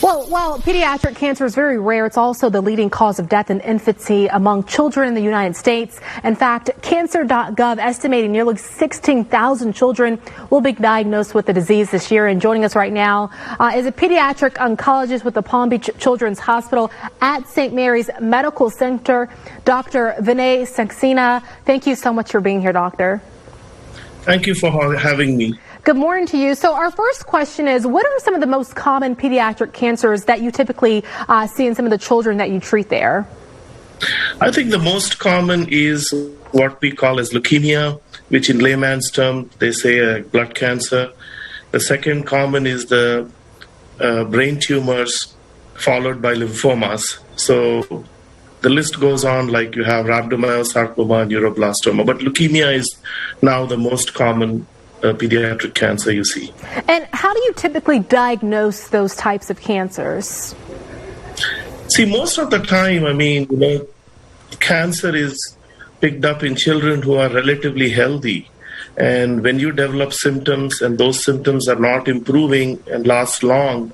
Well, while pediatric cancer is very rare, it's also the leading cause of death in infancy among children in the United States. In fact, cancer.gov estimating nearly 16,000 children will be diagnosed with the disease this year. And joining us right now is a pediatric oncologist with the Palm Beach Children's Hospital at St. Mary's Medical Center, Dr. Vinay Saxena. Thank you so much for being here, doctor. Thank you for having me. Good morning to you. So our first question is, what are some of the most common pediatric cancers that you typically see in some of the children that you treat there? I think the most common is what we call as leukemia, which in layman's term, they say blood cancer. The second common is the brain tumors, followed by lymphomas. So the list goes on, like you have rhabdomyosarcoma and neuroblastoma, but leukemia is now the most common pediatric cancer you see. And how do you typically diagnose those types of cancers? See, most of the time, cancer is picked up in children who are relatively healthy. And when you develop symptoms and those symptoms are not improving and last long,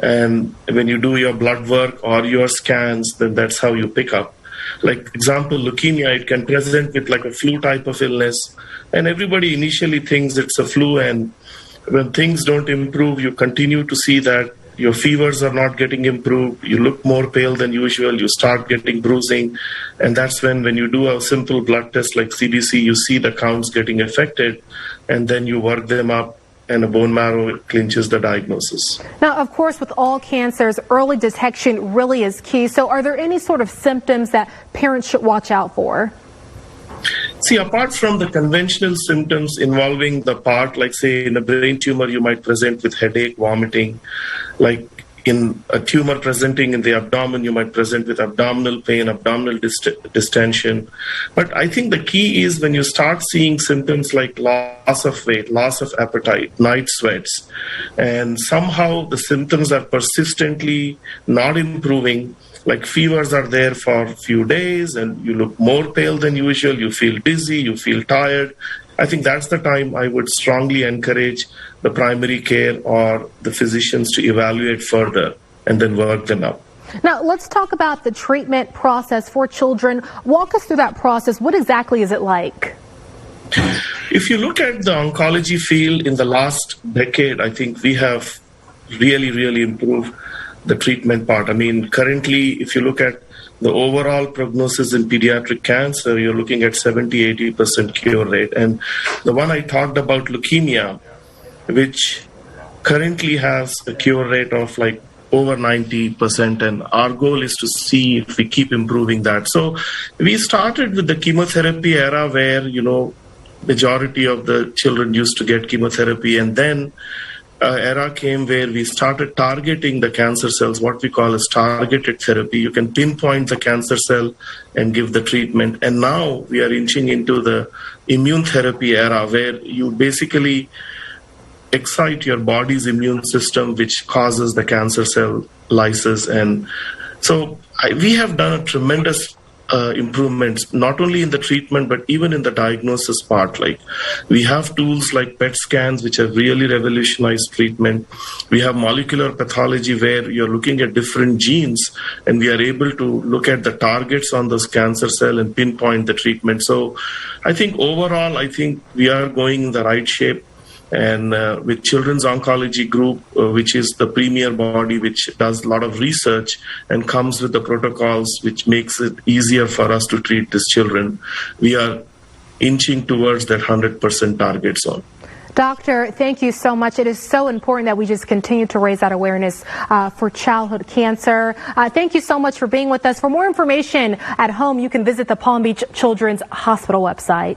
and when you do your blood work or your scans, then that's how you pick up. Like example, leukemia, it can present with like a flu type of illness, and everybody initially thinks it's a flu, and when things don't improve, you continue to see that your fevers are not getting improved, you look more pale than usual, you start getting bruising, and that's when you do a simple blood test like CBC, you see the counts getting affected, and then you work them up, and a bone marrow clinches the diagnosis. Now, of course, with all cancers, early detection really is key. So are there any sort of symptoms that parents should watch out for? See, apart from the conventional symptoms involving the part, like say in a brain tumor, you might present with headache, vomiting. Like in a tumor presenting in the abdomen, you might present with abdominal pain, abdominal distension. But I think the key is when you start seeing symptoms like loss of weight, loss of appetite, night sweats, and somehow the symptoms are persistently not improving, like fevers are there for a few days and you look more pale than usual, you feel dizzy, you feel tired. I think that's the time I would strongly encourage the primary care or the physicians to evaluate further and then work them up. Now, let's talk about the treatment process for children. Walk us through that process. What exactly is it like? If you look at the oncology field in the last decade, I think we have really improved the treatment part. Currently, if you look at the overall prognosis in pediatric cancer, you're looking at 70-80% cure rate. And the one I talked about, leukemia, which currently has a cure rate of like over 90%. And our goal is to see if we keep improving that. So we started with the chemotherapy era where, majority of the children used to get chemotherapy. And then era came where we started targeting the cancer cells, what we call as targeted therapy. You can pinpoint the cancer cell and give the treatment. And now we are inching into the immune therapy era where you basically excite your body's immune system, which causes the cancer cell lysis. And so we have done a tremendous improvements, not only in the treatment, but even in the diagnosis part. Like we have tools like PET scans, which have really revolutionized treatment. We have molecular pathology where you're looking at different genes and we are able to look at the targets on those cancer cell and pinpoint the treatment. So I think overall, we are going in the right shape. And with Children's Oncology Group, which is the premier body which does a lot of research and comes with the protocols which makes it easier for us to treat these children, we are inching towards that 100% target zone. Doctor, thank you so much. It is so important that we just continue to raise that awareness for childhood cancer. Thank you so much for being with us. For more information at home, you can visit the Palm Beach Children's Hospital website.